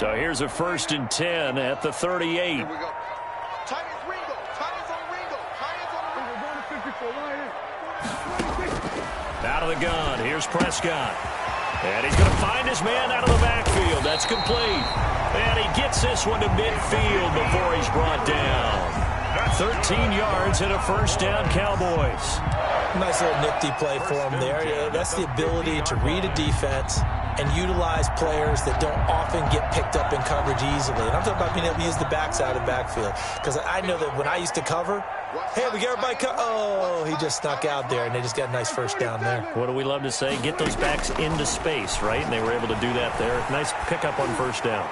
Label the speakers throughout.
Speaker 1: So here's a 1st and 10 at the 38.
Speaker 2: Here we go. Tight as Ringo. Tight as on Ringo. Tight as on Ringo.
Speaker 1: Out of the gun. Here's Prescott. And he's going to find his man out of the backfield. That's complete. And he gets this one to midfield before he's brought down. 13 yards and a 1st down, Cowboys.
Speaker 3: Nice little nifty play for him there. That's the ability to read a defense and utilize players that don't often get picked up in coverage easily. And I'm talking about being able to use the backside of the backfield. Because I know that when I used to cover, hey, we got everybody oh, he just snuck out there, and they just got a nice 1st down there.
Speaker 1: What do we love to say? Get those backs into space, right? And they were able to do that there. Nice pickup on 1st down.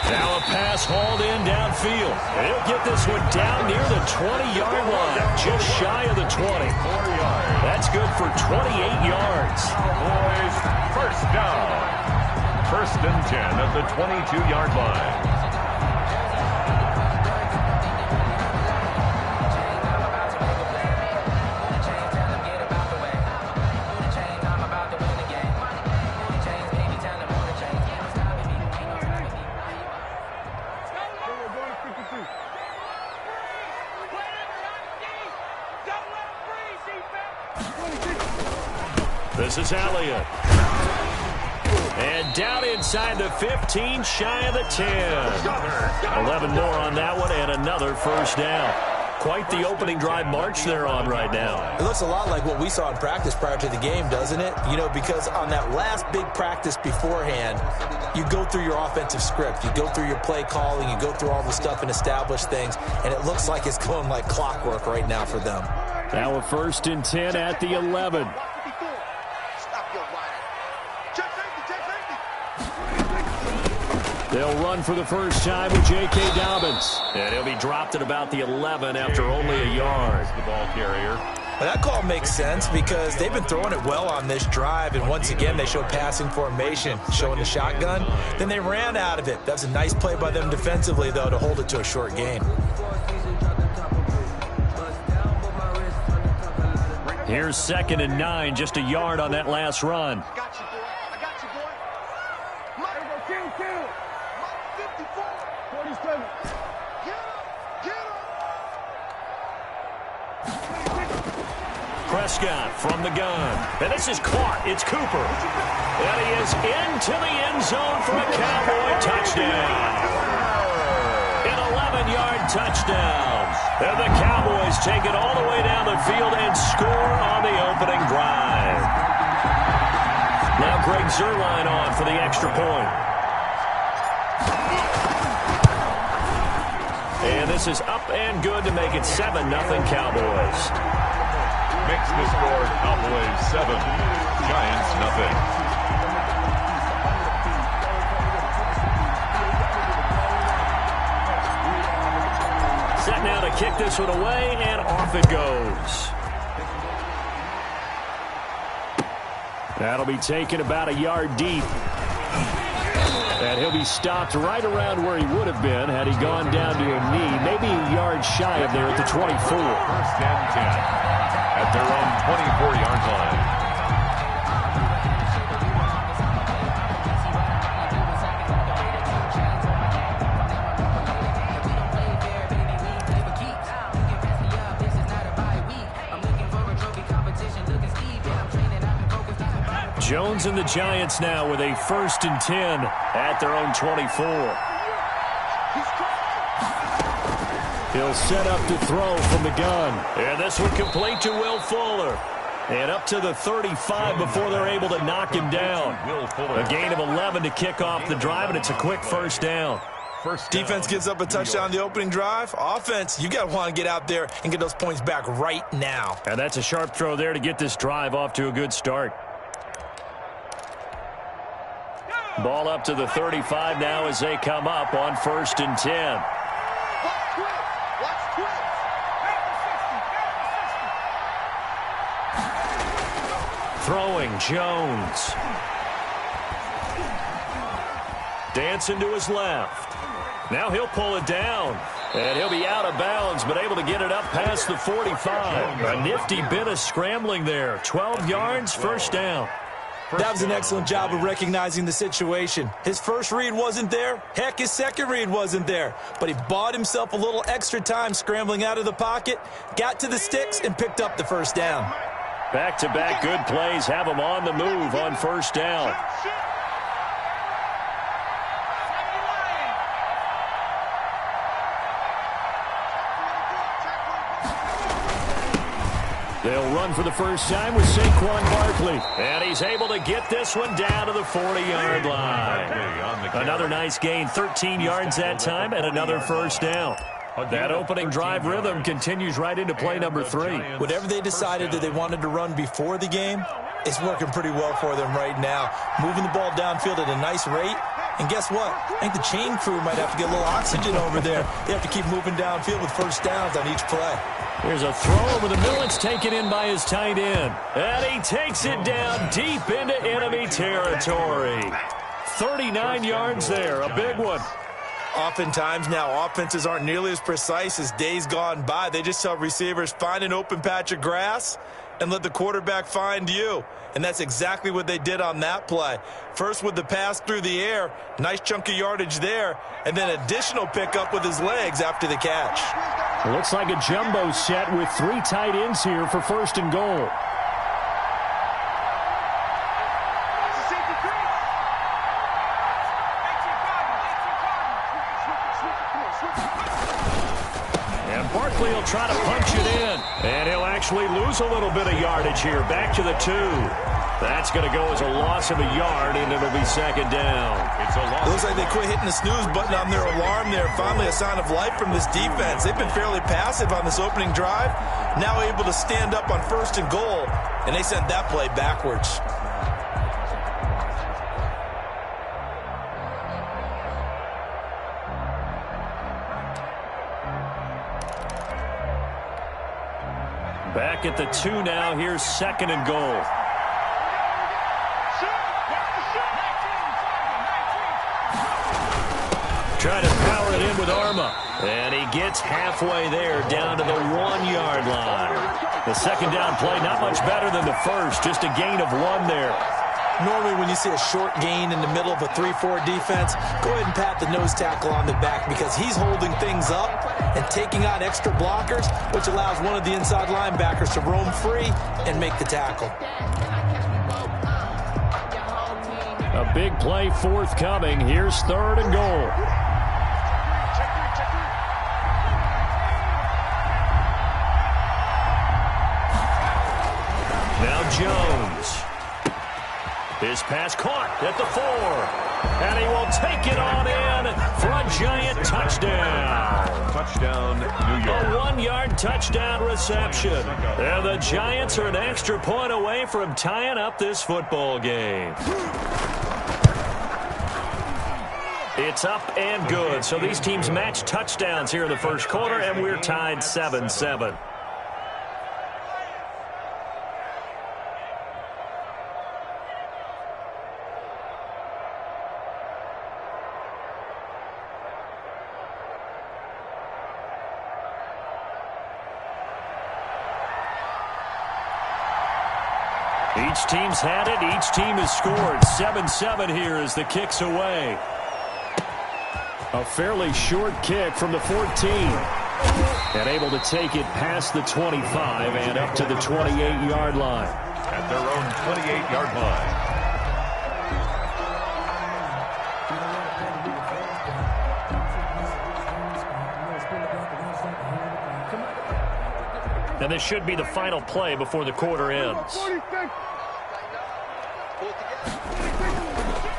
Speaker 1: Now a pass hauled in downfield. He'll get this one down near the 20-yard line, just shy of the 20. That's good for 28 yards.
Speaker 4: Cowboys, 1st down. 1st and 10 at the 22-yard line.
Speaker 1: This is Elliott. And down inside the 15, shy of the 10. 11 more on that one, and another 1st down. Quite the opening drive march they're on right now.
Speaker 3: It looks a lot like what we saw in practice prior to the game, doesn't it? You know, because on that last big practice beforehand, you go through your offensive script. You go through your play calling. You go through all the stuff and establish things. And it looks like it's going like clockwork right now for them.
Speaker 1: Now a 1st and 10 at the 11. They'll run for the 1st time with J.K. Dobbins. And he'll be dropped at about the 11 after only a yard.
Speaker 4: The ball carrier.
Speaker 3: Well, that call makes sense because they've been throwing it well on this drive, and once again they showed passing formation, showing the shotgun. Then they ran out of it. That's a nice play by them defensively, though, to hold it to a short gain.
Speaker 1: Here's 2nd and 9, just a yard on that last run. Prescott from the gun. And this is caught. It's Cooper. And he is into the end zone for a Cowboy touchdown. An 11-yard touchdown. And the Cowboys take it all the way down the field and score on the opening drive. Now Greg Zuerlein on for the extra point. And this is up and good to make it 7-0 Cowboys.
Speaker 4: Makes the score Cowboys 7, Giants nothing.
Speaker 1: Set now to kick this one away, and off it goes. That'll be taken about a yard deep. And he'll be stopped right around where he would have been had he gone down to a knee, maybe a yard shy of there at the 24.
Speaker 4: 1st and 10 at their own 24-yard line.
Speaker 1: Jones and the Giants now with a 1st and 10 at their own 24. He'll set up to throw from the gun. And this one complete to Will Fuller. And up to the 35 before they're able to knock him down. A gain of 11 to kick off the drive, and it's a quick 1st down.
Speaker 3: Defense gives up a touchdown on the opening drive. Offense, you got to want to get out there and get those points back right now.
Speaker 1: And that's a sharp throw there to get this drive off to a good start. Ball up to the 35 now as they come up on 1st and 10. Throwing, Jones. Dancing to his left. Now he'll pull it down. And he'll be out of bounds, but able to get it up past the 45. A nifty bit of scrambling there. 12 yards, 1st down.
Speaker 3: That was an excellent job of recognizing the situation. His first read wasn't there. Heck, his second read wasn't there. But he bought himself a little extra time scrambling out of the pocket, got to the sticks, and picked up the first down.
Speaker 1: Back-to-back good plays have him on the move on first down. They'll run for the first time with Saquon Barkley. And he's able to get this one down to the 40-yard line. Another nice gain, 13 yards that time, and another first down. That opening drive rhythm continues right into play number 3.
Speaker 3: Whatever they decided that they wanted to run before the game, it's working pretty well for them right now. Moving the ball downfield at a nice rate. And guess what? I think the chain crew might have to get a little oxygen over there. They have to keep moving downfield with first downs on each play.
Speaker 1: Here's a throw over the middle. It's taken in by his tight end. And he takes it down deep into enemy territory. 39 yards there, a big one.
Speaker 3: Oftentimes now, offenses aren't nearly as precise as days gone by. They just tell receivers, find an open patch of grass and let the quarterback find you. And that's exactly what they did on that play. First with the pass through the air, nice chunk of yardage there, and then additional pickup with his legs after the catch.
Speaker 1: It looks like a jumbo set with 3 tight ends here for first and goal. And Barkley will try to punch it in. And he'll actually lose a little bit of yardage here. Back to the 2. That's going to go as a loss of a yard, and it'll be second down.
Speaker 3: It looks like they quit hitting the snooze button on their alarm there. Finally a sign of life from this defense. They've been fairly passive on this opening drive. Now able to stand up on first and goal, and they sent that play backwards.
Speaker 1: Back at the 2 now. Here's second and goal. Trying to power it in with Arma. And he gets halfway there down to the 1-yard line. The second down play not much better than the first. Just a gain of 1 there.
Speaker 3: Normally when you see a short gain in the middle of a 3-4 defense, go ahead and pat the nose tackle on the back because he's holding things up and taking on extra blockers, which allows one of the inside linebackers to roam free and make the tackle.
Speaker 1: A big play forthcoming. Here's third and goal. Now Jones. His pass caught at the 4. And he will take it on in for a giant touchdown.
Speaker 4: Touchdown, New York.
Speaker 1: A 1-yard touchdown reception. And the Giants are an extra point away from tying up this football game. It's up and good. So these teams match touchdowns here in the first quarter, and we're tied 7-7. Each team's had it. Each team has scored. 7-7 here as the kick's away. A fairly short kick from the 14. And able to take it past the 25 and up to the 28-yard line.
Speaker 4: At their own 28-yard line.
Speaker 1: And this should be the final play before the quarter ends.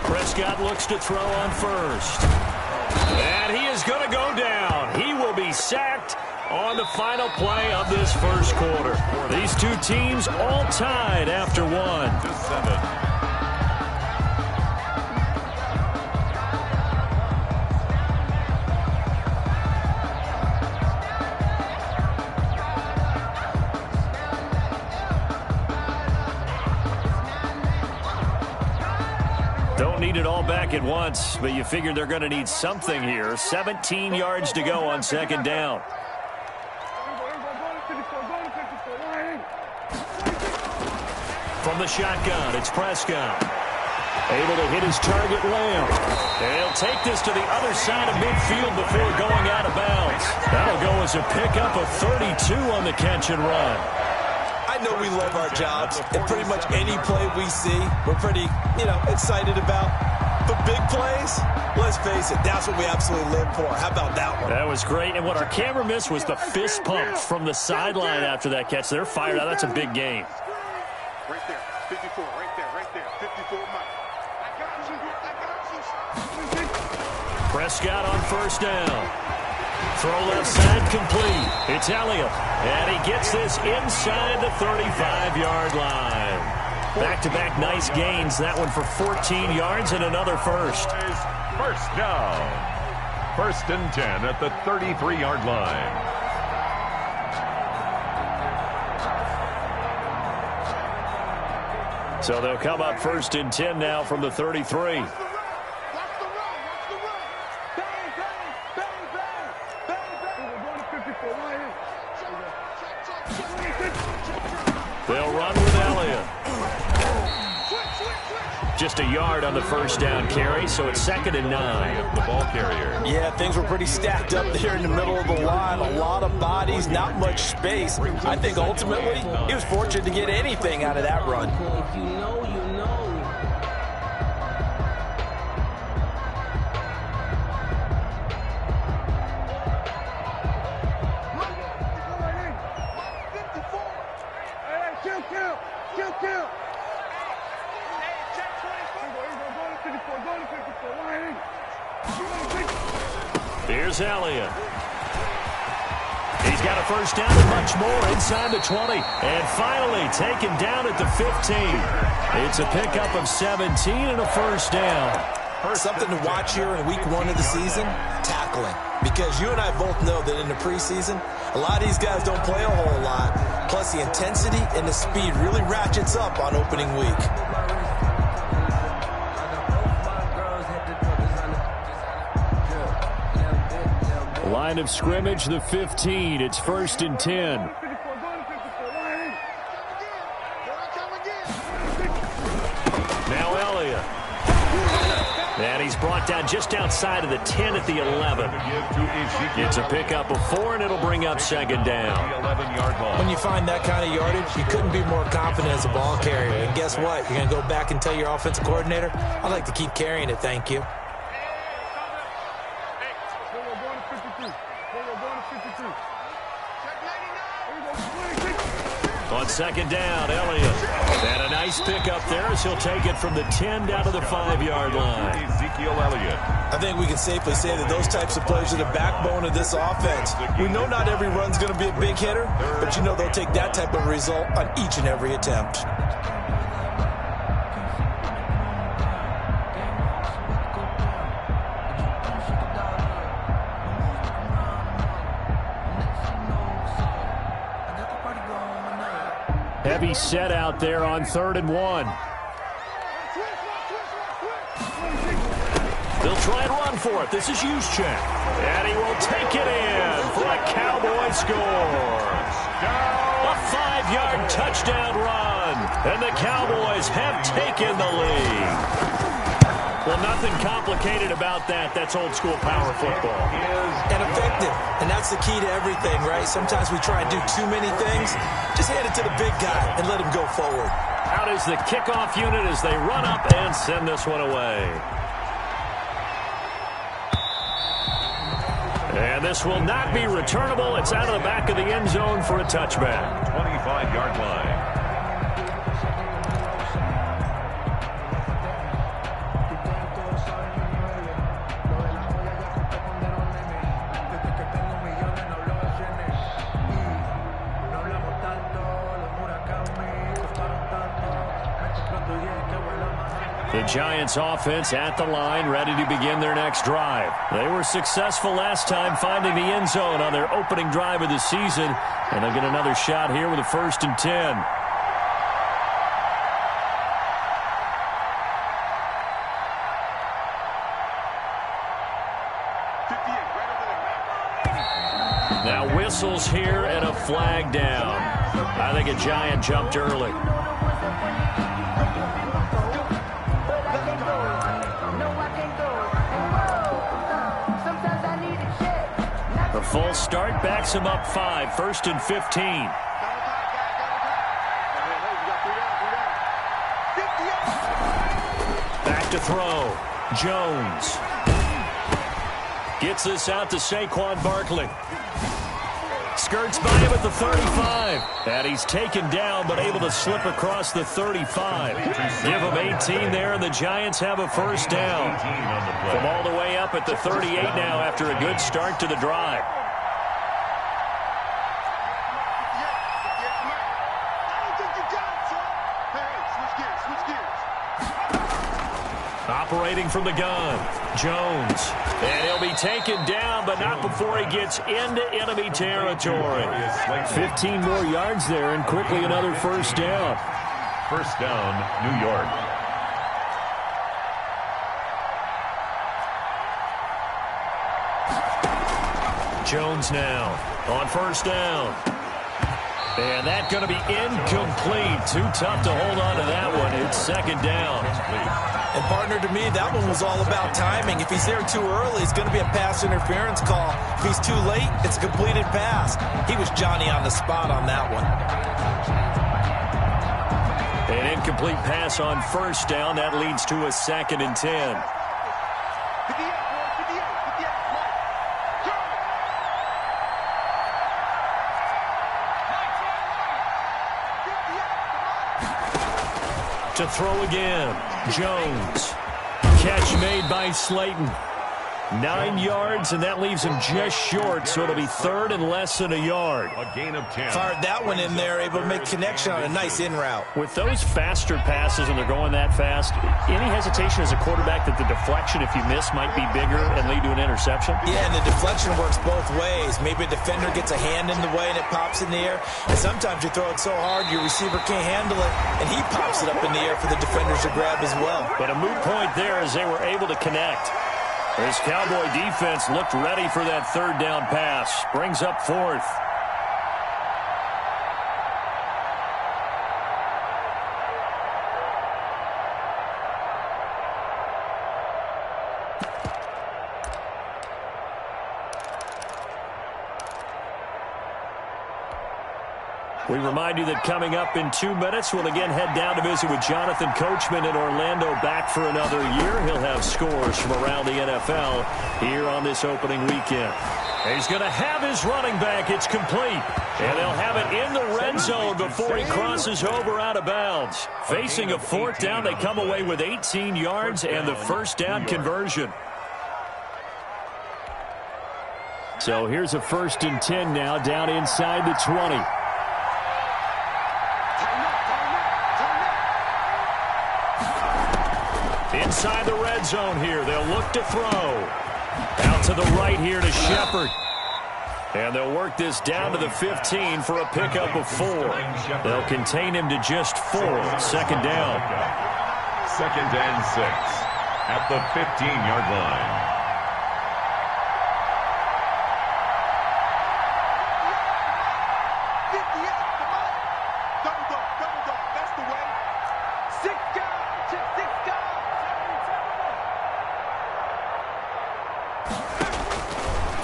Speaker 1: Prescott looks to throw on first. And he is going to go down. He will be sacked on the final play of this first quarter. These two teams all tied after 1. Don't need it all back at once, but you figure they're going to need something here. 17 yards to go on second down. From the shotgun, it's Prescott. Able to hit his target, Lamb. And he'll take this to the other side of midfield before going out of bounds. That'll go as a pickup of 32 on the catch and run.
Speaker 3: I know we love our jobs, and pretty much any play we see, we're pretty, excited about. But big plays, let's face it, that's what we absolutely live for. How about that one?
Speaker 1: That was great, and what our camera missed was the fist pump from the sideline after that catch. They're fired out. That's a big game.
Speaker 2: Right there, 54, right there, 54 Mike. I got you.
Speaker 1: Prescott on first down. Throw left side complete. It's Elliott. And he gets this inside the 35-yard line. Back-to-back nice gains. That one for 14 yards and another first.
Speaker 4: First down. 1st and 10 at the 33-yard line.
Speaker 1: So they'll come up 1st and 10 now from the 33. They'll run with Elliott. Just a yard on the first down carry, so it's 2nd and 9.
Speaker 4: The ball carrier.
Speaker 3: Yeah, things were pretty stacked up there in the middle of the line. A lot of bodies, not much space. I think ultimately he was fortunate to get anything out of that run.
Speaker 5: If you know, you know.
Speaker 2: Kill.
Speaker 1: Here's Elliott. He's got a first down and much more inside the 20. And finally taken down at the 15. It's a pickup of 17 and a first down.
Speaker 3: Something to watch here in week 1 of the season, tackling. Because you and I both know that in the preseason, a lot of these guys don't play a whole lot. Plus the intensity and the speed really ratchets up on opening week.
Speaker 1: Line of scrimmage, the 15. It's 1st and 10. Now Elliott. And he's brought down just outside of the 10 at the 11. It's a pickup of 4, and it'll bring up 2nd down.
Speaker 3: When you find that kind of yardage, you couldn't be more confident as a ball carrier. And guess what? You're going to go back and tell your offensive coordinator, I'd like to keep carrying it, thank you.
Speaker 1: On 2nd down, Elliott. And a nice pickup there as he'll take it from the 10 down to the 5-yard line.
Speaker 4: Ezekiel Elliott.
Speaker 3: I think we can safely say that those types of plays are the backbone of this offense. We know not every run's going to be a big hitter, but you know they'll take that type of result on each and every attempt.
Speaker 1: Heavy set out there on 3rd and 1. They'll try and run for it. This is Juszczyk. And he will take it in for a Cowboy score. A 5-yard touchdown run. And the Cowboys have taken the lead. Well, nothing complicated about that. That's old-school power football.
Speaker 3: And effective. And that's the key to everything, right? Sometimes we try and do too many things. Just hand it to the big guy and let him go forward.
Speaker 1: Out is the kickoff unit as they run up and send this one away. And this will not be returnable. It's out of the back of the end zone for a touchback.
Speaker 4: 25-yard line.
Speaker 1: The Giants offense at the line, ready to begin their next drive. They were successful last time finding the end zone on their opening drive of the season, and they'll get another shot here with a 1st and 10. Now whistles here and a flag down. I think a Giant jumped early. The false start backs him up 5, 1st and 15. Back to throw. Jones. Gets this out to Saquon Barkley. Skirts by him at the 35. And he's taken down, but able to slip across the 35. Give him 18 there, and the Giants have a first down. From all the way up at the 38 now after a good start to the drive. Operating from the gun, Jones. And he'll be taken down, but not before he gets into enemy territory. 15 more yards there, and quickly another first down.
Speaker 4: First down, New York.
Speaker 1: Jones now on first down. And that's going to be incomplete. Too tough to hold on to that one. It's second down.
Speaker 3: And, partner, to me, that one was all about timing. If he's there too early, it's going to be a pass interference call. If he's too late, it's a completed pass. He was Johnny on the spot on that one.
Speaker 1: An incomplete pass on first down. That leads to a 2nd and 10. To throw again, Jones. Catch made by Slayton. 9 yards, and that leaves him just short, so it'll be 3rd and less than a yard.
Speaker 4: A gain of 10.
Speaker 3: Fired that one in there, able to make connection on a nice in route.
Speaker 1: With those faster passes, and they're going that fast, any hesitation as a quarterback that the deflection, if you miss, might be bigger and lead to an interception?
Speaker 3: Yeah, and the deflection works both ways. Maybe a defender gets a hand in the way and it pops in the air. And sometimes you throw it so hard your receiver can't handle it, and he pops it up in the air for the defenders to grab as well.
Speaker 1: But a moot point there as they were able to connect. This Cowboy defense looked ready for that 3rd down pass. Brings up 4th. We remind you that coming up in 2 minutes, we'll again head down to visit with Jonathan Coachman in Orlando, back for another year. He'll have scores from around the NFL here on this opening weekend. He's going to have his running back. It's complete. And they'll have it in the red zone before he crosses over out of bounds. Facing a 4th down, they come away with 18 yards and the first down conversion. So here's a 1st and 10 now, down inside the 20. Inside the red zone here. They'll look to throw. Out to the right here to Shepard. And they'll work this down to the 15 for a pickup of 4. They'll contain him to just 4. 2nd down.
Speaker 4: 2nd and 6 at the 15-yard line.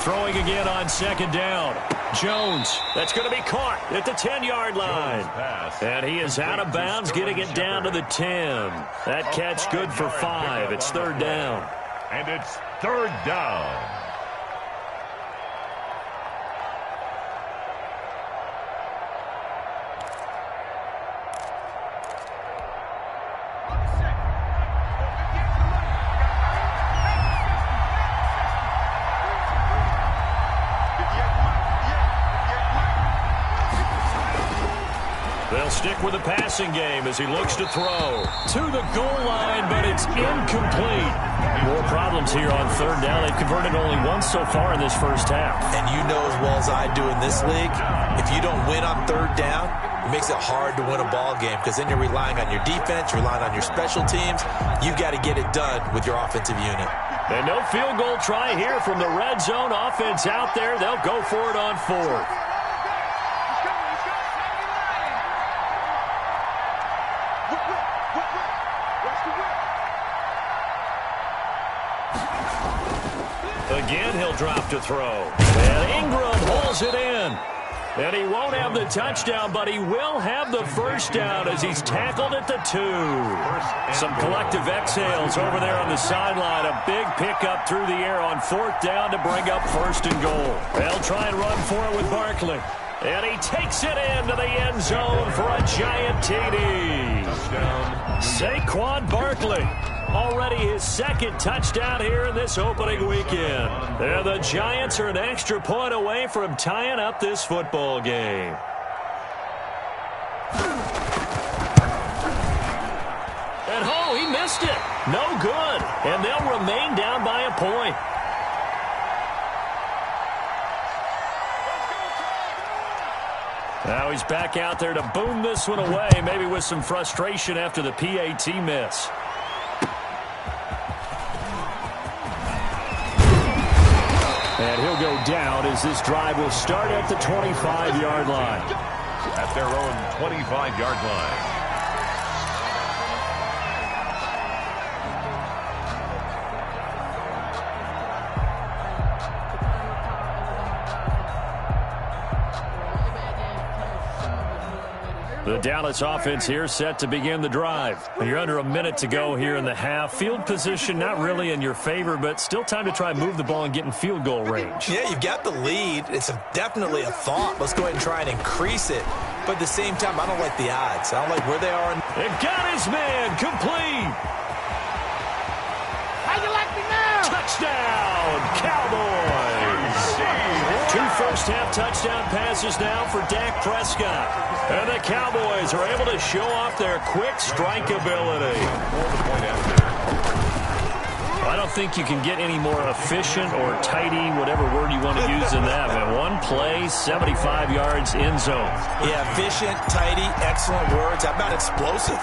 Speaker 1: Throwing again on 2nd down. Jones, that's going to be caught at the 10-yard line. And he is out of bounds, getting it down to the 10. That catch good for 5. It's 3rd down.
Speaker 4: And it's 3rd down.
Speaker 1: They'll stick with the passing game as he looks to throw to the goal line, but it's incomplete. More problems here on 3rd down. They've converted only once so far in this first half.
Speaker 3: And you know as well as I do in this league, if you don't win on 3rd down, it makes it hard to win a ball game because then you're relying on your defense, you're relying on your special teams. You've got to get it done with your offensive unit.
Speaker 1: And no field goal try here from the red zone offense out there. They'll go for it on 4th. Again, he'll drop to throw. And Ingram pulls it in. And he won't have the touchdown, but he will have the first down as he's tackled at the 2. Some collective exhales over there on the sideline. A big pickup through the air on 4th down to bring up 1st and goal. They'll try and run for it with Barkley. And he takes it into the end zone for a giant TD. Saquon Barkley. Already his 2nd touchdown here in this opening weekend. And the Giants are an extra point away from tying up this football game. And he missed it. No good. And they'll remain down by a point. Now he's back out there to boom this one away, maybe with some frustration after the PAT miss. And he'll go down as this drive will start at the 25-yard line.
Speaker 4: At their own 25-yard line.
Speaker 1: The Dallas offense here set to begin the drive. You're under a minute to go here in the half. Field position not really in your favor, but still time to try and move the ball and get in field goal range.
Speaker 3: Yeah, you've got the lead. It's definitely a thought. Let's go ahead and try and increase it. But at the same time, I don't like the odds. I don't like where they are.
Speaker 1: It got his man complete.
Speaker 2: How you like me now?
Speaker 1: Touchdown, Cowboys. 2 first-half touchdown passes now for Dak Prescott. And the Cowboys are able to show off their quick strike ability. I don't think you can get any more efficient or tidy, whatever word you want to use in that. Man, 1 play, 75 yards in zone.
Speaker 3: Yeah, efficient, tidy, excellent words. How about explosive?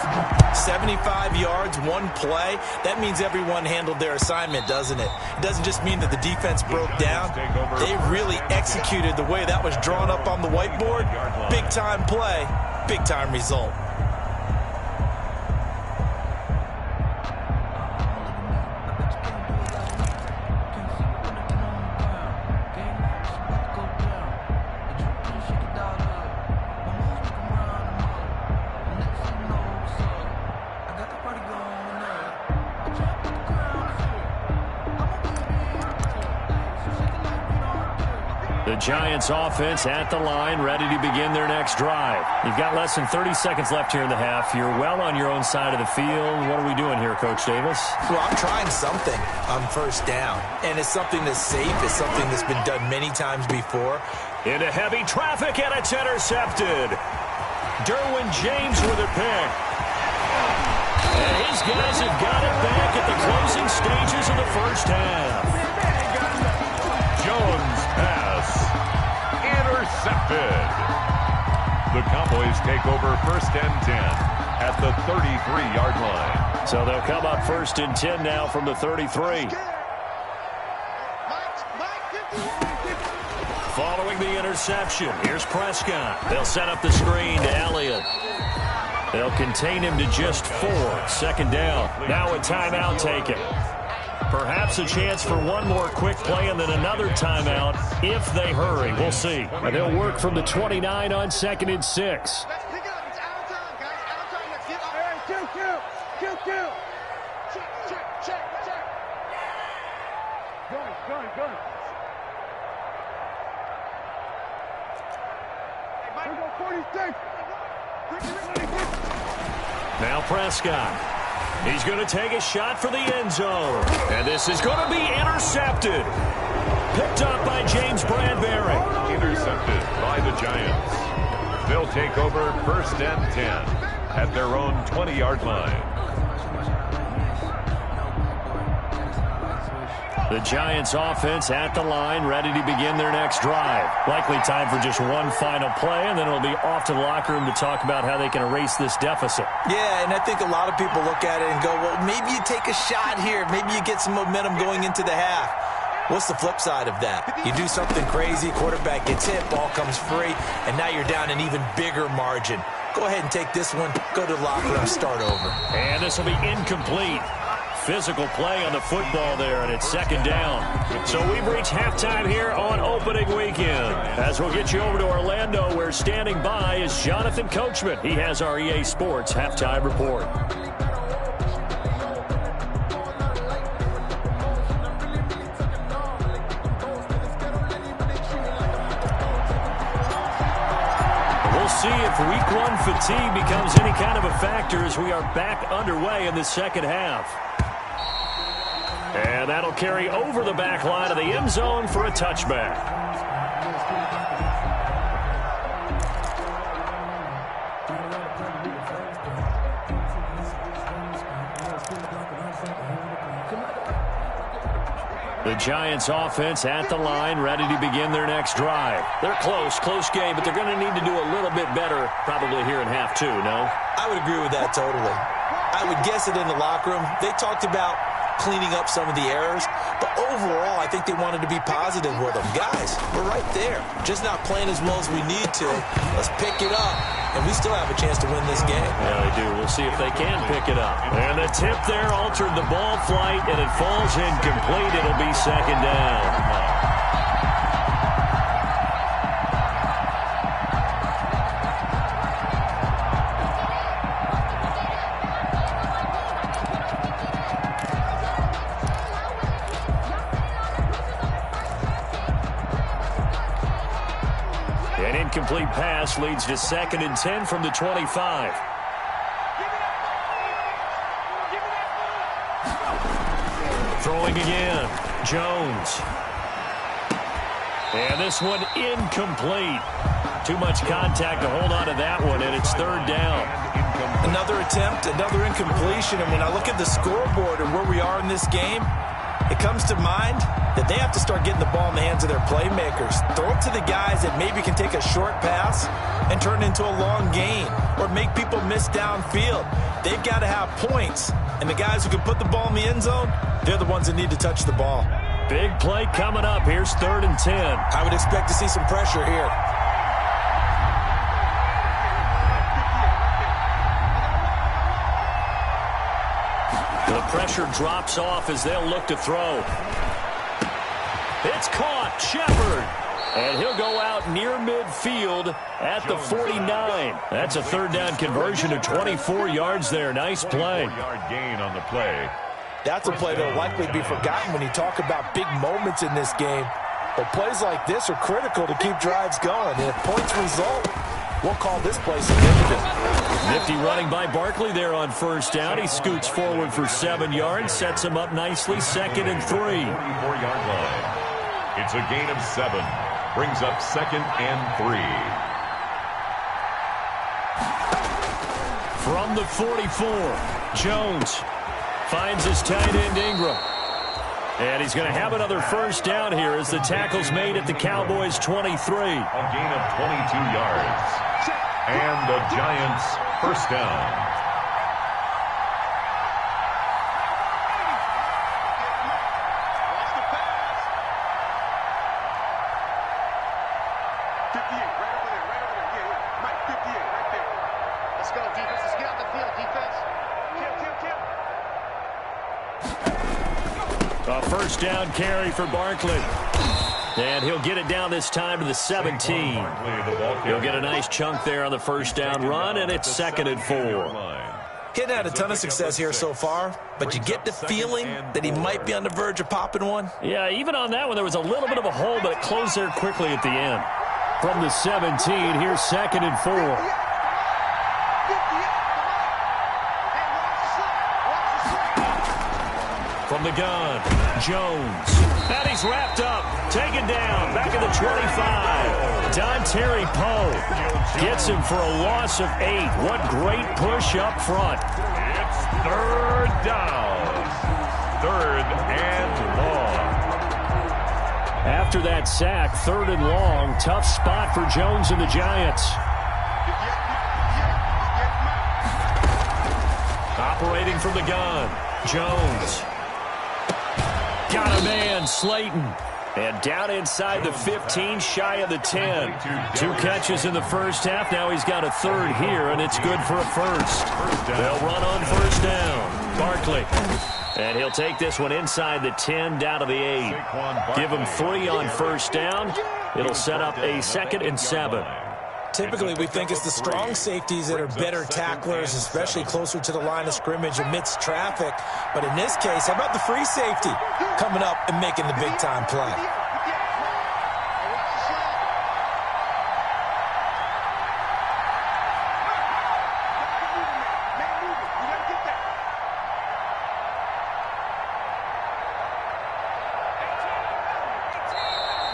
Speaker 3: 75 yards, 1 play. That means everyone handled their assignment, doesn't it? It doesn't just mean that the defense broke down. They really executed the way that was drawn up on the whiteboard. Big-time play, big-time result.
Speaker 1: The Giants offense at the line, ready to begin their next drive. You've got less than 30 seconds left here in the half. You're well on your own side of the field. What are we doing here, Coach Davis?
Speaker 3: Well, I'm trying something on 1st down, and it's something that's safe. It's something that's been done many times before.
Speaker 1: Into heavy traffic, and it's intercepted. Derwin James with a pick. And his guys have got it back at the closing stages of the first half.
Speaker 4: Jones pass. Intercepted. The Cowboys take over 1st and 10 at the 33-yard line.
Speaker 1: So they'll come up 1st and 10 now from the 33. Following the interception, here's Prescott. They'll set up the screen to Elliott. They'll contain him to just 4. 2nd down. Now a timeout taken. Perhaps a chance for one more quick play and then another timeout if they hurry. We'll see. And they'll work from the 29 on 2nd and 6.
Speaker 2: Let's pick it up. It's out of time, guys. Out of time. Let's get up. All right, Q. Check. Gun. Hey, Mike. 46.
Speaker 1: Now Prescott. He's going to take a shot for the end zone. And this is going to be intercepted. Picked up by James Bradbury.
Speaker 4: Intercepted by the Giants. They'll take over 1st and 10 at their own 20-yard line.
Speaker 1: The Giants offense at the line, ready to begin their next drive. Likely time for just one final play, and then it'll be off to the locker room to talk about how they can erase this deficit.
Speaker 3: Yeah, and I think a lot of people look at it and go, well, maybe you take a shot here. Maybe you get some momentum going into the half. What's the flip side of that? You do something crazy, quarterback gets hit, ball comes free, and now you're down an even bigger margin. Go ahead and take this one, go to the locker room, start over.
Speaker 1: And this will be incomplete. physical play on the football there, and it's second down. So we've reached halftime here on opening weekend. As we'll get you over to Orlando, where standing by is Jonathan Coachman. He has our EA Sports halftime report. See if week one fatigue becomes any kind of a factor as we are back underway in the second half. And that'll carry over the back line of the end zone for a touchback. The Giants offense at the line, ready to begin their next drive. They're close game, but they're going to need to do a little bit better probably here in half two, no?
Speaker 3: I would agree with that totally. I would guess it in the locker room. They talked about cleaning up some of the errors, but overall, I think they wanted to be positive with them. Guys, we're right there. Just not playing as well as we need to. Let's pick it up, and we still have a chance to win this game.
Speaker 1: Yeah, they do. We'll see if they can pick it up. And the tip there altered the ball flight, and it falls incomplete. It'll be second down. An incomplete pass leads to 2nd and 10 from the 25. Throwing again, Jones. And this one incomplete. Too much contact to hold on to that one, and it's 3rd down.
Speaker 3: Another attempt, another incompletion, and when I look at the scoreboard and where we are in this game, it comes to mind that they have to start getting the ball in the hands of their playmakers. Throw it to the guys that maybe can take a short pass and turn it into a long gain or make people miss downfield. They've got to have points, and the guys who can put the ball in the end zone, they're the ones that need to touch the ball.
Speaker 1: Big play coming up. Here's 3rd and 10.
Speaker 3: I would expect to see some pressure here.
Speaker 1: The pressure drops off as they'll look to throw. It's caught. Shepard. And he'll go out near midfield at the 49. That's a 3rd down conversion of 24 yards there. Nice play.
Speaker 4: 4-yard gain on the play.
Speaker 3: That's a play that will likely be forgotten when you talk about big moments in this game. But plays like this are critical to keep drives going. And if points result, we'll call this play significant.
Speaker 1: Nifty running by Barkley there on 1st down. He scoots forward for 7 yards, sets him up nicely, 2nd and 3.
Speaker 4: 44-yard line. It's a gain of 7. Brings up 2nd and 3.
Speaker 1: From the 44, Jones finds his tight end Ingram. And he's going to have another 1st down here as the tackle's made at the Cowboys' 23.
Speaker 4: A gain of 22 yards. And the Giants' 1st down.
Speaker 1: A 1st down carry for Barkley. And he'll get it down this time to the 17. He'll get a nice chunk there on the 1st down run, and it's 2nd and 4.
Speaker 3: He hadn't had a ton of success here so far, but you get the feeling that he might be on the verge of popping one.
Speaker 1: Yeah, even on that one, there was a little bit of a hole, but it closed there quickly at the end. From the 17, here's 2nd and 4. From the gun, Jones. And he's wrapped up, taken down, back at the 25. Dontari Poe gets him for a loss of 8. What great push up front.
Speaker 4: It's 3rd down. 3rd and long.
Speaker 1: After that sack, 3rd and long. Tough spot for Jones and the Giants. Operating from the gun, Jones. Got a man, Slayton. And down inside the 15, shy of the 10. 2 catches in the 1st half. Now he's got a 3rd here, and it's good for a 1st. They'll run on 1st down. Barkley And he'll take this one inside the 10 down to the 8. Give him 3 on first down. It'll set up a 2nd and 7.
Speaker 3: Typically, we think it's the strong safeties that are better tacklers, especially closer to the line of scrimmage amidst traffic. But in this case, how about the free safety coming up and making the big-time play?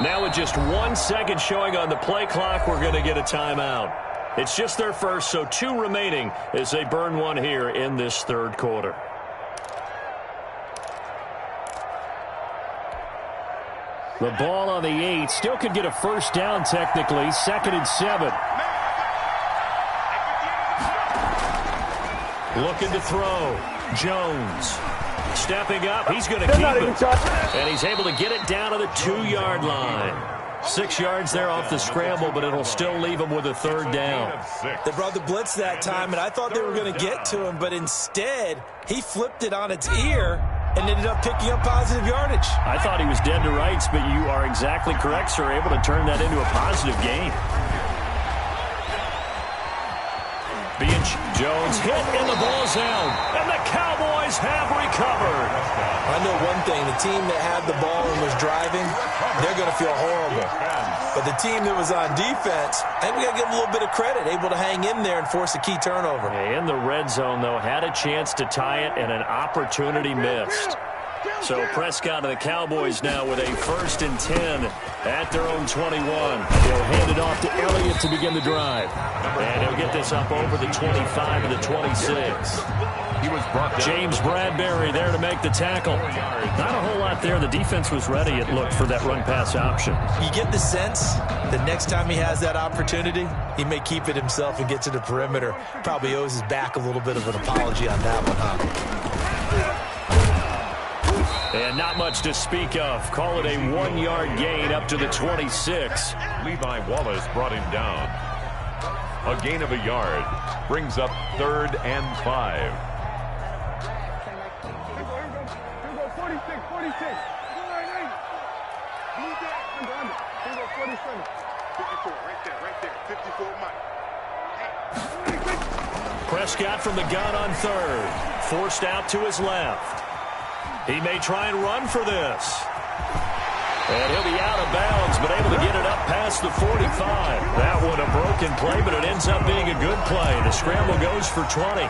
Speaker 1: Now with just 1 second showing on the play clock, we're going to get a timeout. It's just their first, so 2 remaining as they burn one here in this 3rd quarter. The ball on the 8. Still could get a first down technically. 2nd and 7. Looking to throw. Jones. Stepping up, he's going to keep it. And he's able to get it down to the 2-yard line. 6 yards there off the scramble, but it'll still leave him with a 3rd down.
Speaker 3: They brought the blitz that time, and I thought they were going to get to him, but instead, he flipped it on its ear and ended up picking up positive yardage.
Speaker 1: I thought he was dead to rights, but you are exactly correct, sir. Able to turn that into a positive gain. Jones hit and the ball's out. And the Cowboys have recovered.
Speaker 3: I know one thing. The team that had the ball and was driving, they're going to feel horrible. But the team that was on defense, I think we got to give them a little bit of credit. Able to hang in there and force a key turnover.
Speaker 1: In the red zone, though, had a chance to tie it and an opportunity missed. So Prescott and the Cowboys now with a 1st and 10 at their own 21. He'll hand it off to Elliott to begin the drive. And he'll get this up over the 25 and the 26.
Speaker 4: He was brought down.
Speaker 1: James Bradbury there to make the tackle. Not a whole lot there. The defense was ready, it looked, for that run-pass option.
Speaker 3: You get the sense that next time he has that opportunity, he may keep it himself and get to the perimeter. Probably owes his back a little bit of an apology on that one, huh?
Speaker 1: And not much to speak of. Call it a 1-yard gain up to the 26.
Speaker 4: Levi Wallace brought him down. A gain of a yard brings up 3rd and 5.
Speaker 2: 54,
Speaker 1: Prescott from the gun on 3rd. Forced out to his left. He may try and run for this. And he'll be out of bounds, but able to get it up past the 45. That one a broken play, but it ends up being a good play. The scramble goes for 20.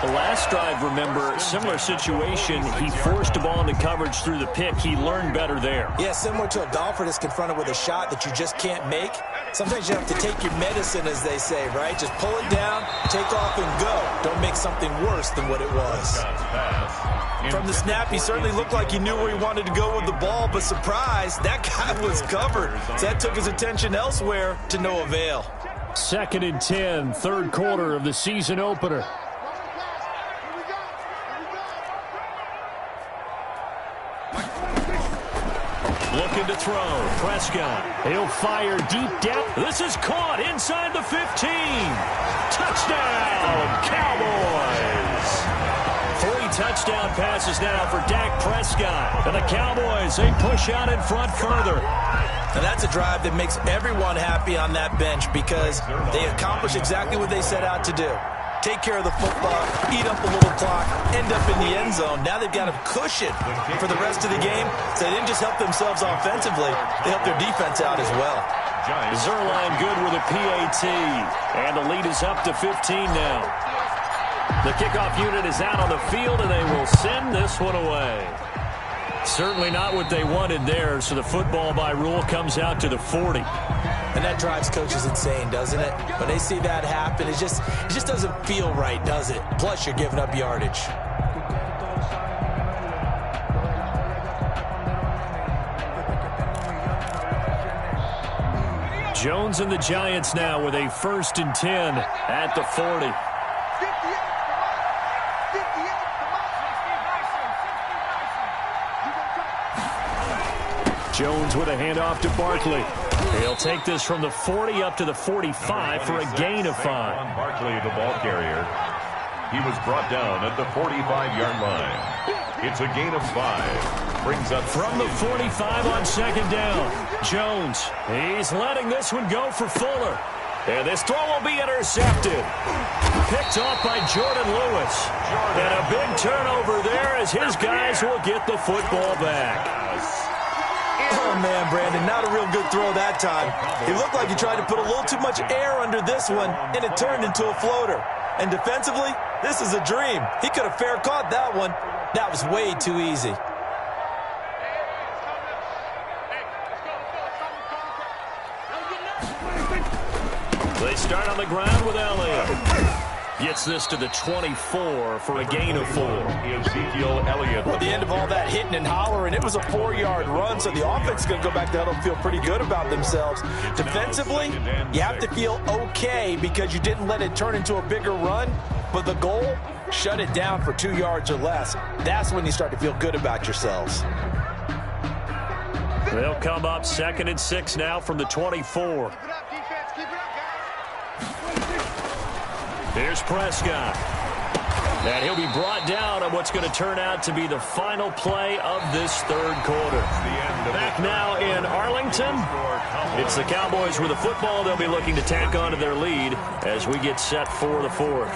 Speaker 1: The last drive, remember, similar situation. He forced the ball into coverage through the pick. He learned better there.
Speaker 3: Yeah, similar to a golfer that's confronted with a shot that you just can't make. Sometimes you have to take your medicine, as they say, right? Just pull it down, take off, and go. Don't make something worse than what it was. From the snap, he certainly looked like he knew where he wanted to go with the ball, but surprise, that guy was covered. So that took his attention elsewhere to no avail.
Speaker 1: 2nd and 10, 3rd quarter of the season opener. Looking to throw. Prescott. He'll fire deep down. This is caught inside the 15. Touchdown, Cowboys. 3 touchdown passes now for Dak Prescott. And the Cowboys, they push out in front further.
Speaker 3: And that's a drive that makes everyone happy on that bench because they accomplish exactly what they set out to do. Take care of the football, eat up a little clock, end up in the end zone. Now they've got a cushion for the rest of the game. So they didn't just help themselves offensively, they helped their defense out as well.
Speaker 1: Zerline good with a PAT. And the lead is up to 15 now. The kickoff unit is out on the field, and they will send this one away. Certainly not what they wanted there, so the football by rule comes out to the 40.
Speaker 3: And that drives coaches insane, doesn't it? When they see that happen, it just doesn't feel right, does it? Plus, you're giving up yardage.
Speaker 1: Jones and the Giants now with a 1st and 10 at the 40. Jones with a handoff to Barkley. He'll take this from the 40 up to the 45 for a gain of 5.
Speaker 4: Barkley, the ball carrier. He was brought down at the 45-yard line. It's a gain of 5. Brings up
Speaker 1: from the 45 on second down. Jones, he's letting this one go for Fuller. And this throw will be intercepted. Picked off by Jordan Lewis. And a big turnover there as his guys will get the football back.
Speaker 3: Oh, man, Brandon, not a real good throw that time. It looked like he tried to put a little too much air under this one, and it turned into a floater. And defensively, this is a dream. He could have fair caught that one. That was way too easy.
Speaker 1: They start on the ground with Elliott. Gets this to the 24 for a gain of 4.
Speaker 4: Ezekiel Elliott.
Speaker 3: At the end of all that hitting and hollering, it was a 4-yard run, so the offense is going to go back to huddle and feel pretty good about themselves. Defensively, you have to feel okay because you didn't let it turn into a bigger run, but the goal, shut it down for 2 yards or less. That's when you start to feel good about yourselves.
Speaker 1: They'll come up 2nd and 6 now from the 24. Here's Prescott. And he'll be brought down on what's going to turn out to be the final play of this third quarter. Back now in Arlington. It's the Cowboys with the football. They'll be looking to tack on to their lead as we get set for the fourth.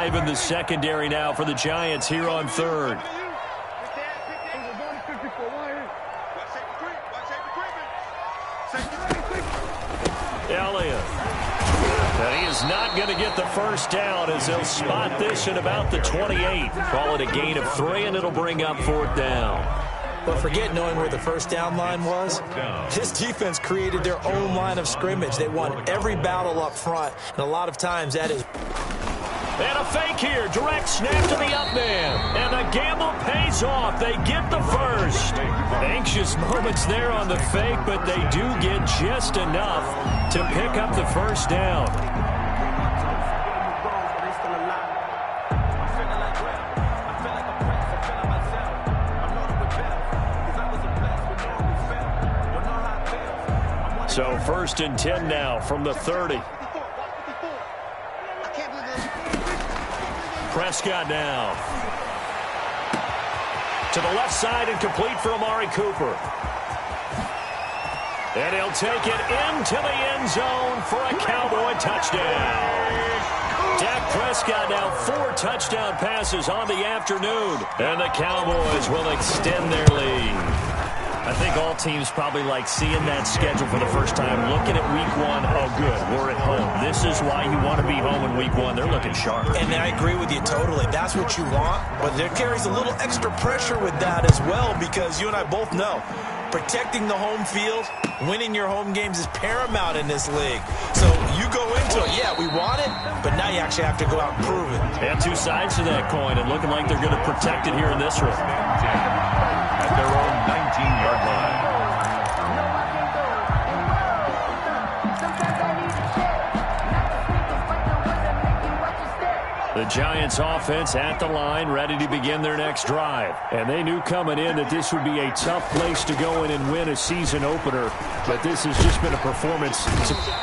Speaker 1: In the secondary now for the Giants here on third. Elliott. And he is not going to get the first down as they'll spot this at about the 28. Call it a gain of 3, and it'll bring up 4th down.
Speaker 3: But forget knowing where the first down line was. This defense created their own line of scrimmage. They won every battle up front, and a lot of times that is...
Speaker 1: And a fake here. Direct snap to the up man. And the gamble pays off. They get the first. Anxious moments there on the fake, but they do get just enough to pick up the first down. So 1st and 10 now from the 30. Prescott now. To the left side and complete for Amari Cooper. And he'll take it into the end zone for a Cowboy touchdown. Dak Prescott now 4 touchdown passes on the afternoon. And the Cowboys will extend their lead. I think all teams probably like seeing that schedule for the first time, looking at week 1. Oh, good, we're at home. This is why you want to be home in week 1. They're looking sharp.
Speaker 3: And I agree with you totally. That's what you want, but there carries a little extra pressure with that as well because you and I both know protecting the home field, winning your home games is paramount in this league. So you go into it, yeah, we want it, but now you actually have to go out and prove it.
Speaker 1: And 2 sides to that coin, and looking like they're going to protect it here in this one.
Speaker 4: At their own 19-yard line.
Speaker 1: The Giants offense at the line, ready to begin their next drive. And they knew coming in that this would be a tough place to go in and win a season opener. But this has just been a performance.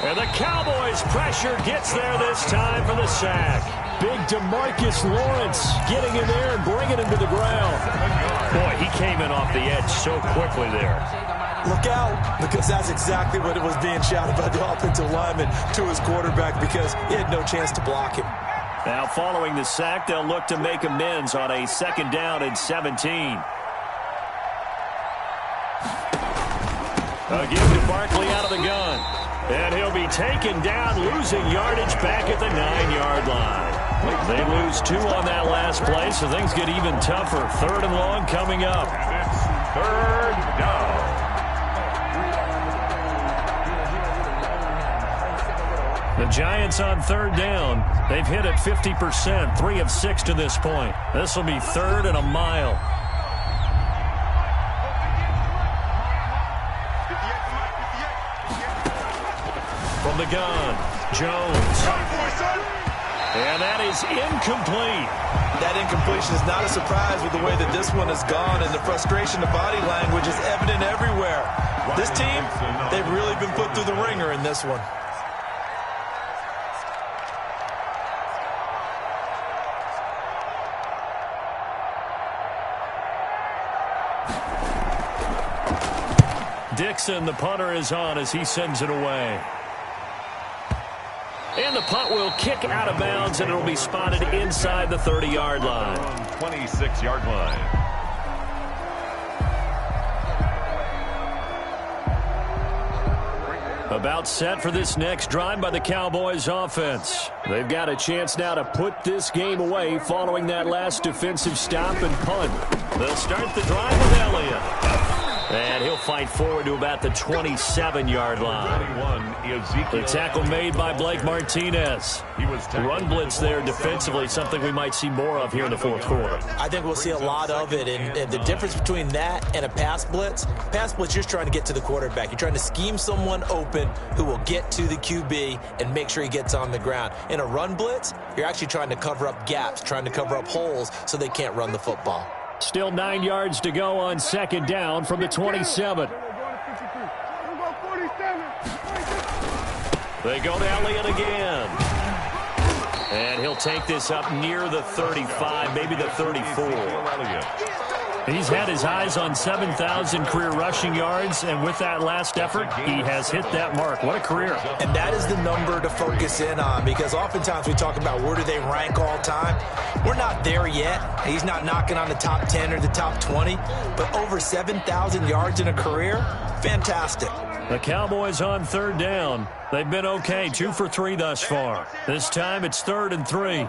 Speaker 1: And the Cowboys pressure gets there this time for the sack. Big DeMarcus Lawrence getting in there and bringing him to the ground. Boy, he came in off the edge so quickly there.
Speaker 3: Look out, because that's exactly what it was being shouted by the offensive lineman to his quarterback because he had no chance to block him.
Speaker 1: Now following the sack, they'll look to make amends on a 2nd down and 17. A give to Barkley out of the gun. And he'll be taken down, losing yardage back at the 9-yard line. They lose 2 on that last play, so things get even tougher. 3rd and long coming up.
Speaker 4: It's 3rd down.
Speaker 1: The Giants on 3rd down. They've hit it 50%, 3 of 6 to this point. This will be 3rd and a mile. From the gun, Jones. And that is incomplete.
Speaker 3: That incompletion is not a surprise with the way that this one has gone, and the frustration, the body language is evident everywhere. This team, they've really been put through the ringer in this one.
Speaker 1: Dixon, the punter, is on as he sends it away. And the punt will kick out of bounds, and it'll be spotted inside the 30-yard line.
Speaker 4: 26-yard line.
Speaker 1: About set for this next drive by the Cowboys offense. They've got a chance now to put this game away following that last defensive stop and punt. They'll start the drive with Elliott. And he'll fight forward to about the 27-yard line. The tackle made by Blake Martinez. Run blitz there defensively, something we might see more of here in the fourth quarter.
Speaker 3: I think we'll see a lot of it, and the difference between that and a pass blitz, you're just trying to get to the quarterback. You're trying to scheme someone open who will get to the QB and make sure he gets on the ground. In a run blitz, you're actually trying to cover up gaps, trying to cover up holes so they can't run the football.
Speaker 1: Still 9 yards to go on second down from the 27. They go to Elliott again. And he'll take this up near the 35, maybe the 34. He's had his eyes on 7,000 career rushing yards, and with that last effort, he has hit that mark. What a career.
Speaker 3: And that is the number to focus in on, because oftentimes we talk about where do they rank all time. We're not there yet. He's not knocking on the top 10 or the top 20, but over 7,000 yards in a career, fantastic.
Speaker 1: The Cowboys on third down. They've been okay, 2 for 3 thus far. This time it's 3rd and 3.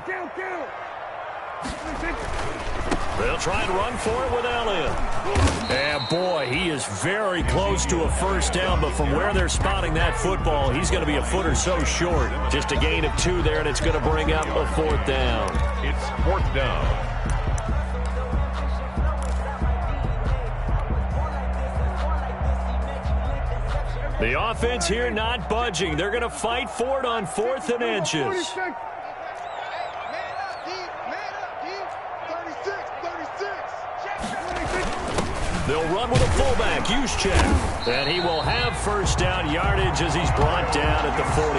Speaker 1: They'll try and run for it with Elliott. And boy, he is very close to a first down, but from where they're spotting that football, he's going to be a foot or so short. Just a gain of 2 there, and it's going to bring up a 4th down.
Speaker 4: It's 4th down.
Speaker 1: The offense here not budging. They're going to fight for it on 4th and inches. They'll run with a fullback, Juszczyk. And he will have first down yardage as he's brought down at the 41.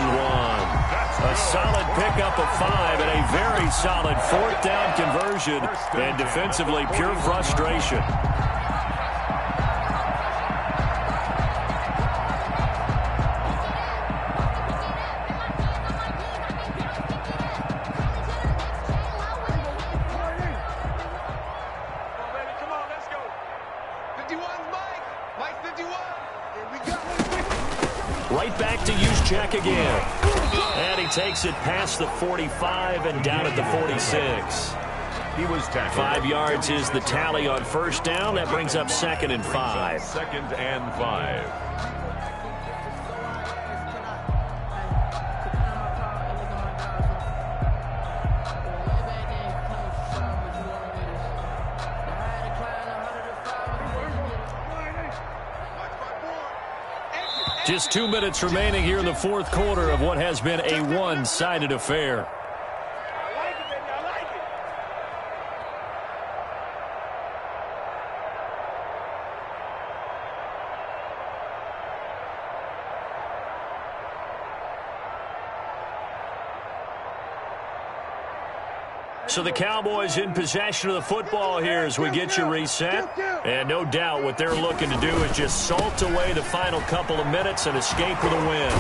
Speaker 1: A solid pickup of 5 and a very solid 4th down conversion. And defensively, pure frustration. Right back to Juszczyk again. And he takes it past the 45 and down at the 46.
Speaker 4: He was tackled.
Speaker 1: 5 yards is the tally on first down. That brings up 2nd and 5.
Speaker 4: 2nd and 5.
Speaker 1: Just 2 minutes remaining here in the fourth quarter of what has been a one-sided affair. So the Cowboys in possession of the football here as we get you reset. And no doubt what they're looking to do is just salt away the final couple of minutes and escape with a win.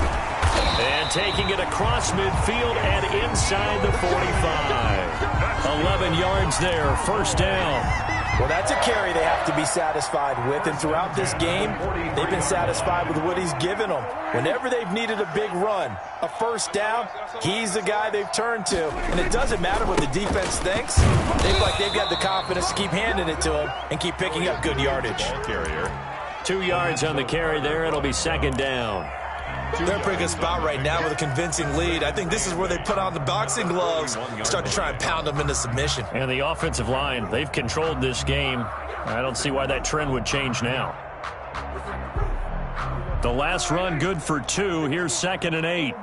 Speaker 1: And taking it across midfield and inside the 45. 11 yards there, first down.
Speaker 3: Well, that's a carry they have to be satisfied with, and throughout this game, they've been satisfied with what he's given them. Whenever they've needed a big run, a first down, he's the guy they've turned to. And it doesn't matter what the defense thinks. They feel like they've got the confidence to keep handing it to him and keep picking up good yardage.
Speaker 1: 2 yards on the carry there. It'll be second down.
Speaker 3: They're in a pretty good spot right now with a convincing lead. I think this is where they put on the boxing gloves and start to try and pound them into submission.
Speaker 1: And the offensive line, they've controlled this game. I don't see why that trend would change now. The last run good for 2. Here's 2nd and 8.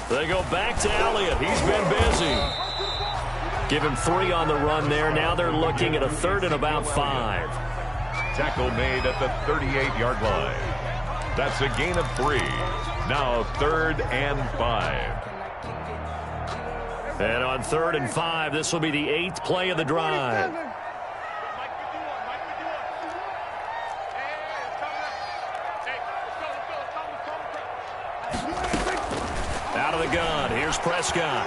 Speaker 1: They go back to Elliott. He's been busy. Give him 3 on the run there. Now they're looking at a 3rd and about 5.
Speaker 4: Tackle made at the 38-yard line. That's a gain of 3. Now 3rd and 5.
Speaker 1: And on 3rd and 5, this will be the 8th play of the drive. Out of the gun, here's Prescott.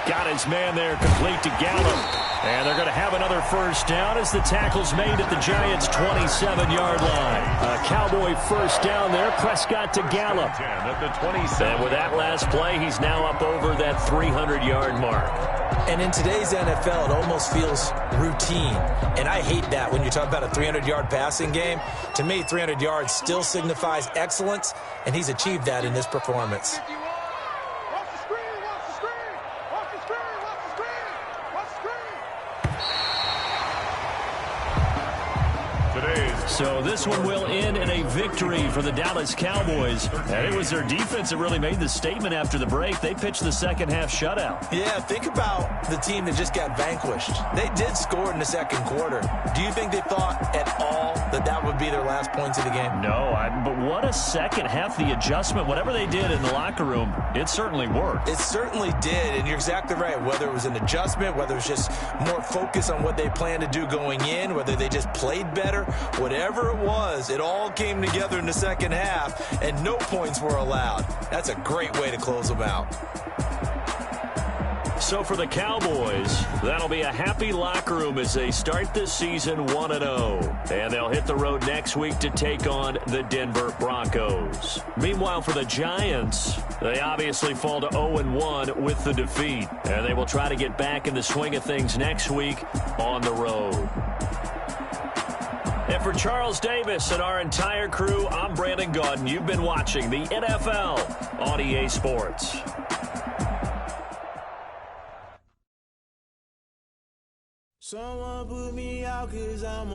Speaker 1: Got his man there, complete to Gallup. And they're going to have another first down as the tackle's made at the Giants' 27-yard line. A Cowboy first down there, Prescott to Gallup.
Speaker 4: At the 27.
Speaker 1: And with that last play, he's now up over that 300-yard mark.
Speaker 3: And in today's NFL, it almost feels routine. And I hate that when you talk about a 300-yard passing game. To me, 300 yards still signifies excellence, and he's achieved that in this performance.
Speaker 1: So this one will end in a victory for the Dallas Cowboys. And it was their defense that really made the statement after the break. They pitched the second-half shutout.
Speaker 3: Yeah, think about the team that just got vanquished. They did score in the second quarter. Do you think they thought at all that that would be their last points of the game?
Speaker 1: No, but what a second half. The adjustment, whatever they did in the locker room, it certainly worked.
Speaker 3: It certainly did, and you're exactly right. Whether it was an adjustment, whether it was just more focus on what they planned to do going in, whether they just played better, whatever it was, it all came together in the second half, and no points were allowed. That's a great way to close them out.
Speaker 1: So for the Cowboys, that'll be a happy locker room as they start this season 1-0. And they'll hit the road next week to take on the Denver Broncos. Meanwhile, for the Giants, they obviously fall to 0-1 with the defeat. And they will try to get back in the swing of things next week on the road. And for Charles Davis and our entire crew, I'm Brandon Gaudin. You've been watching the NFL on EA Sports.
Speaker 5: Someone put me out 'cause I'm